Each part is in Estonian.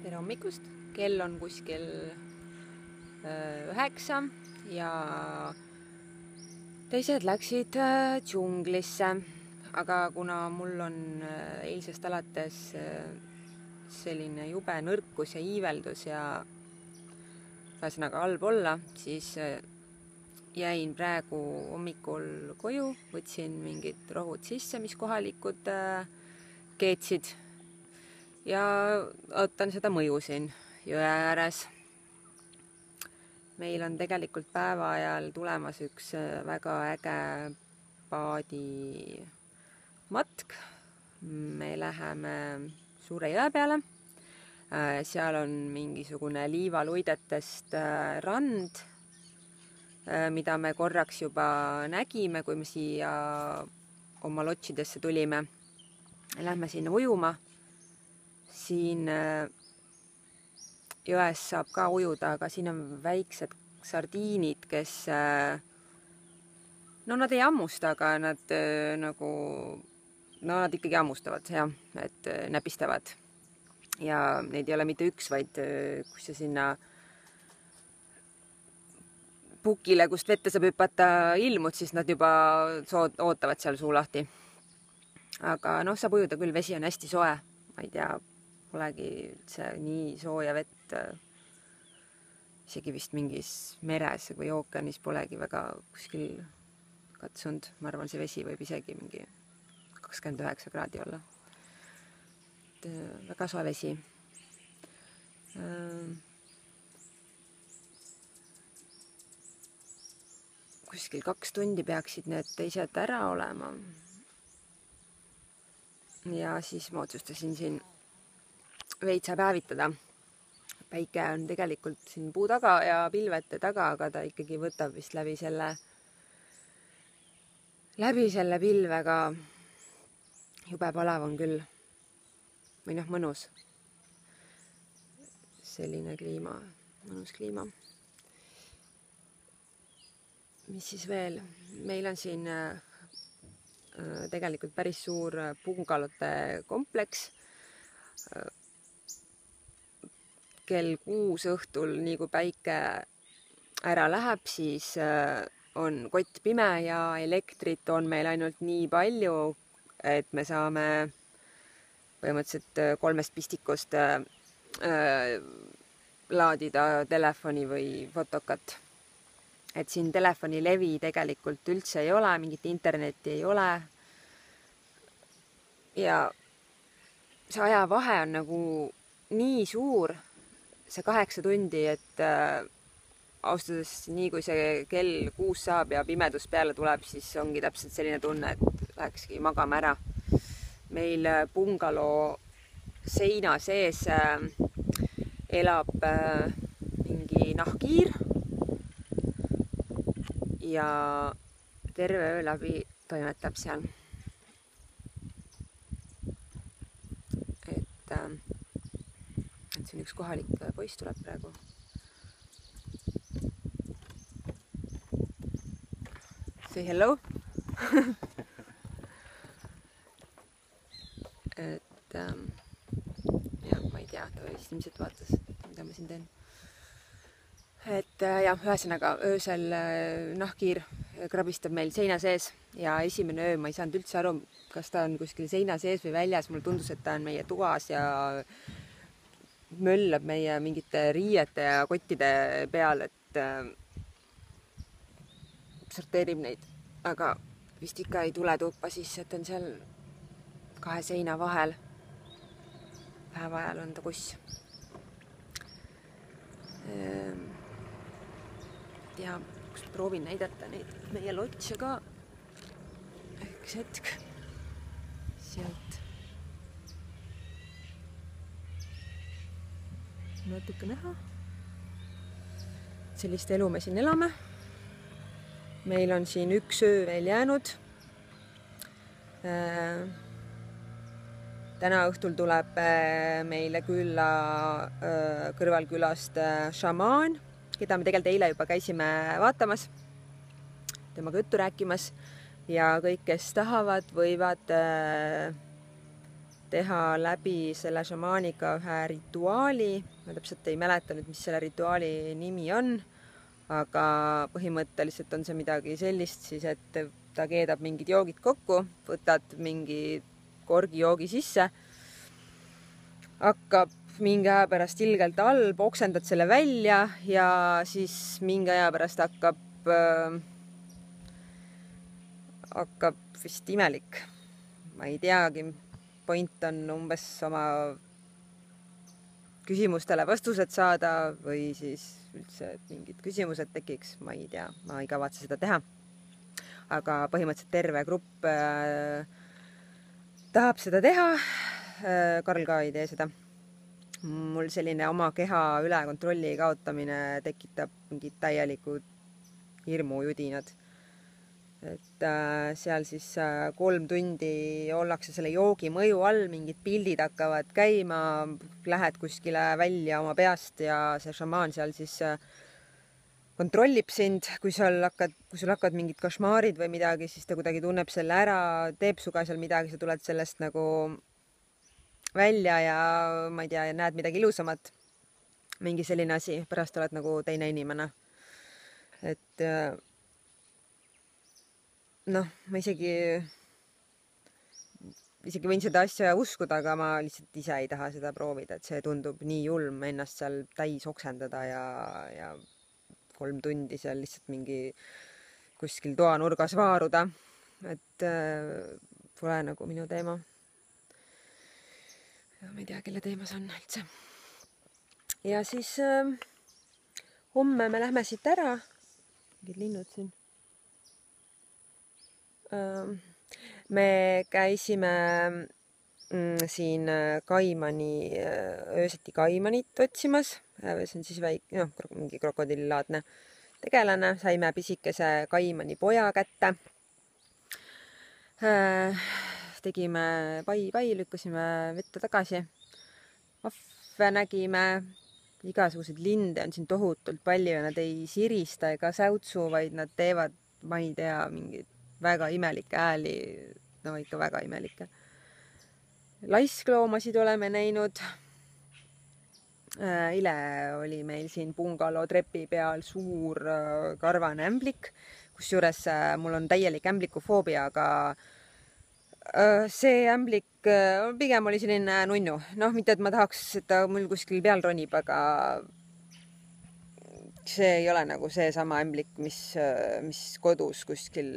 Tere hommikust, kell on kuskil 9 ja teised läksid džunglisse, aga kuna mul on eilsest alates selline jube nõrkus ja iiveldus ja ühesõnaga halb olla, siis jäin praegu hommikul koju, võtsin mingid rohud sisse, mis kohalikud keetsid ja ootan seda mõju siin jõe ääres. Meil on tegelikult päeva ajal tulemas üks väga äge paadimatk. Me läheme suure jõe peale. Seal on mingisugune liivaluidetest rand, mida me korraks juba nägime, kui me siia oma lotšidesse tulime. Lähme sinna ujuma. Siin jões saab ka ujuda, aga siin on väiksed sardiinid, kes nad ei hammusta, aga nad nad ikkagi hammustavad, jah, et näpistavad. Ja neid ei ole mitte üks, vaid kui sa sinna pukile, kust vette saab hüpata, ilmud, siis nad juba ootavad seal suu lahti. Aga saab ujuda küll, vesi on hästi soe, ma ei tea, polegi üldse nii sooja vett, isegi vist mingis meres või ookeanis polegi väga kuskil katsunud. Ma arvan, see vesi võib isegi mingi 29 kraadi olla. Väga soe vesi. Kuskil 2 tundi peaksid need teised ära olema. Ja siis ma otsustasin siin veitsa päevitada. Päike on tegelikult siin puu taga ja pilvete taga, aga ta ikkagi võtab vist läbi selle pilvega. Jube palav on küll. Või mõnus. Selline kliima, mõnus kliima. Mis siis veel? Meil on siin tegelikult päris suur bungalote kompleks. Kell 6 õhtul, nii kui päike ära läheb, siis on kott pime ja elektrit on meil ainult nii palju, et me saame põhimõtteliselt 3 pistikust laadida telefoni või fotokat. Et siin telefonilevi tegelikult üldse ei ole, mingit internetti ei ole. Ja see ajavahe on nagu nii suur, see 8 tundi, et austades nii kui see kell 6 saab ja pimedus peale tuleb, siis ongi täpselt selline tunne, et lähekski magama ära. Meil bungalo seina sees elab mingi nahkhiir ja terve öö läbi toimetab seal. Et see on üks kohalik poiss tuleb praegu. Say hello. Et jah, ma ei tea, ta vist ilmselt vaatas, mida ma siin teen. Et jah, ühesõnaga öösel nahkhiir krabistab meil seina sees ja esimene öö ma ei saanud üldse aru, kas ta on kuskil seina sees või väljas. Mulle tundus, et ta on meie toas ja möllab meie mingite riiete ja kottide peal, et sorteerib neid. Aga vist ikka ei tule tuppa sisse, et on seal 2 seina vahel. Päeva ajal on ta kuss. Ja proovin näidata neid meie lotse ka. Üks hetk sealt natuke näha. Sellist elu me siin elame. Meil on siin 1 öö veel jäänud. Täna õhtul tuleb meile külla kõrvalkülast šamaan, keda me tegelikult eile juba käisime vaatamas, temaga juttu rääkimas ja kõik, kes tahavad, võivad teha läbi selle šamaaniga ühe rituaali. Ma täpselt ei mäleta nüüd, mis selle rituaali nimi on, aga põhimõtteliselt on see midagi sellist siis, et ta keedab mingid joogid kokku, võtad mingi korgijoogi sisse, hakkab mingi aja pärast ilgelt all, oksendad selle välja ja siis mingi aja pärast hakkab vist imelik. Ma ei teagi, point on umbes oma küsimustele vastused saada või siis üldse mingid küsimused tekiks, ma ei tea, ma ei kavatse seda teha. Aga põhimõtteliselt terve grupp tahab seda teha. Karl ka ei tee seda. Mul selline oma keha üle kontrolli kaotamine tekitab mingid täielikud hirmujudinad. Et seal siis 3 tundi ollakse selle joogi mõju all, mingid pildid hakkavad käima, lähed kuskile välja oma peast ja see šamaan seal siis kontrollib sind, kui sul hakkavad mingid košmaarid või midagi, siis ta kuidagi tunneb selle ära, teeb suga seal midagi, sa tuled sellest nagu välja ja ma ei tea, näed midagi ilusamat. Mingi selline asi, pärast oled nagu teine inimene. Et noh, ma isegi võin seda asja uskuda, aga ma lihtsalt ise ei taha seda proovida, et see tundub nii julm ennast seal täis oksendada ja 3 tundi seal lihtsalt mingi kuskil toanurgas vaaruda. Et pole nagu minu teema. Ma ei tea, kelle teema see on üldse. Ja siis homme me lähme siit ära. Mingid linnud siin. Me käisime siin ööseti kaimanit otsimas. See on siis mingi krokodillilaadne tegelane. Saime pisikese kaimani poja kätte. Tegime pai, lükkasime vette tagasi. Ahve nägime. Igasuguseid linde on siin tohutult palju ja nad ei sirista ega säutsu, vaid nad teevad, ma ei tea, mingid väga imelikke hääli, no ikka väga imelikke. Laiskloomasid oleme näinud. Eile oli meil siin bungalo trepi peal suur karvane ämblik, kusjuures mul on täielik ämblikufoobia, aga see ämblik pigem oli selline nunnu. Noh, mitte et ma tahaks, et ta mul kuskil peal ronib, aga see ei ole nagu see sama ämblik, mis kodus kuskil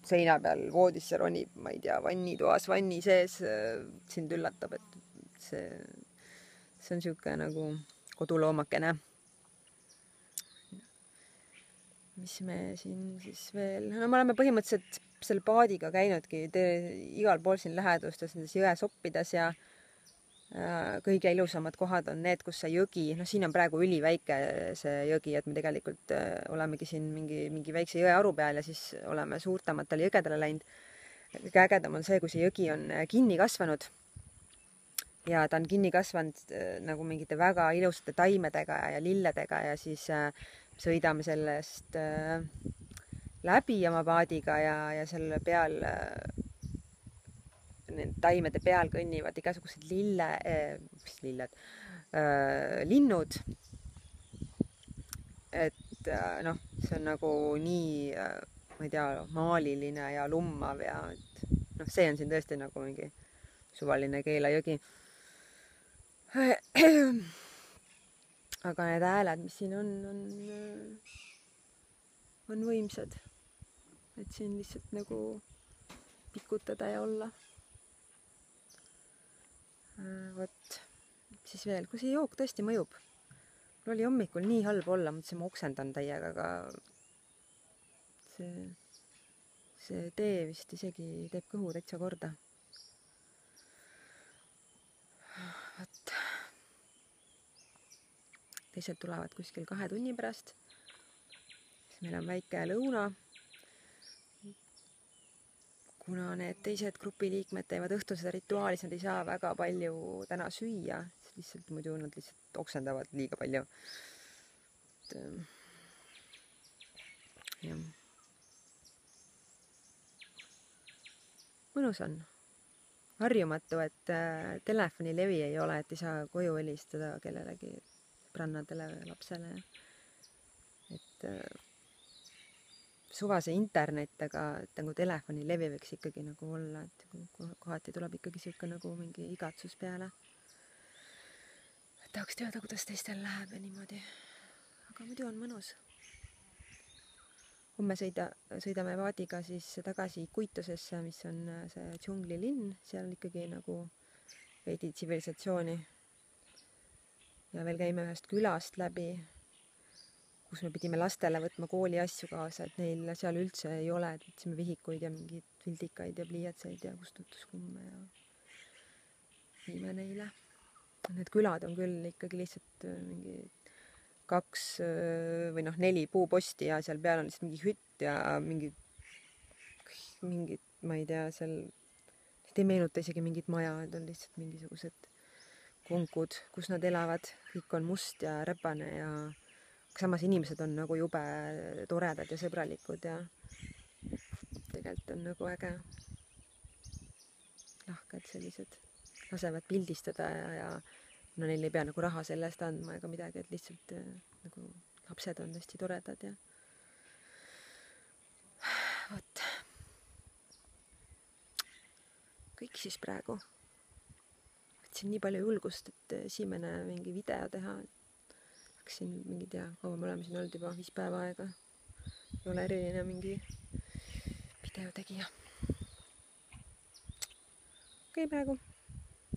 seina peal voodisse ronib, ma ei tea, vannitoas, vanni sees sind üllatab, et see on siuke nagu koduloomakene. Mis me siin siis veel... No me oleme põhimõtteliselt selle paadiga käinudki igal pool siin lähedustes, nendes jõesoppides ja kõige ilusamad kohad on need, kus see jõgi, no siin on praegu üliväike see jõgi, et me tegelikult olemegi siin mingi väikse jõearu peal ja siis oleme suurtamatele jõgedele läinud. Kõige ägedam on see, kui see jõgi on kinni kasvanud ja ta on kinni kasvanud nagu mingite väga ilusate taimedega ja lilledega ja siis sõidame sellest läbi oma paadiga ja selle peal need taimede peal kõnnivad igasugused linnud. Et noh, see on nagu nii, ma ei tea, maaliline ja lummav ja noh, see on siin tõesti nagu mingi suvaline Keila jõgi. Aga need hääled, mis siin on võimsad. Et siin lihtsalt nagu pikutada ja olla. Võt, siis veel, kui see jook tõesti mõjub. Mul oli hommikul nii halb olla, mõtlesin, ma oksendan täiega, aga see tee vist isegi teeb kõhu täitsa korda. Võt. Teised tulevad kuskil 2 tunni pärast. Siis meil on väike lõuna. Kuna need teised grupiliikmed teevad õhtul seda rituaali, siis nad ei saa väga palju täna süüa. Lihtsalt muidu nad lihtsalt oksendavad liiga palju. Mõnus on. harjumatu, et telefonilevi ei ole, et ei saa koju helistada kellelegi sõbrannadele või lapsele. Et suvase internet, aga nagu telefonilevi võiks ikkagi nagu olla, et kohati tuleb ikkagi siuke nagu mingi igatsus peale. Tahaks teada, kuidas teistel läheb ja niimoodi. Aga muidu on mõnus. Homme sõidame Vaadiga siis tagasi Kuitusesse, mis on see džunglilinn, seal ikkagi nagu veidi tsivilisatsiooni. Ja veel käime ühest külast läbi, kus me pidime lastele võtma kooli asju kaasa, et neil seal üldse ei ole, et võtsime vihikuid ja mingeid vildikaid ja pliiatseid ja kustutuskumme ja viime neile. Need külad on küll ikkagi lihtsalt mingi 2 või 4 puuposti ja seal peal on lihtsalt mingi hütt ja mingid, ma ei tea, seal ei meenuta isegi mingid maja, need on lihtsalt mingisugused konkud, kus nad elavad, kõik on must ja räpane ja samas inimesed on nagu jube toredad ja sõbralikud ja tegelikult on nagu äge. Lahked sellised, lasevad pildistada ja no neil ei pea nagu raha selle eest andma ega midagi, et lihtsalt nagu lapsed on hästi toredad ja vot. Kõik siis praegu. Võtsin nii palju julgust, et esimene mingi video teha. Hakkasin mingi tea, kaua me oleme siin olnud juba 5 päeva aega. Ei ole eriline mingi video tegija. Okei, praegu.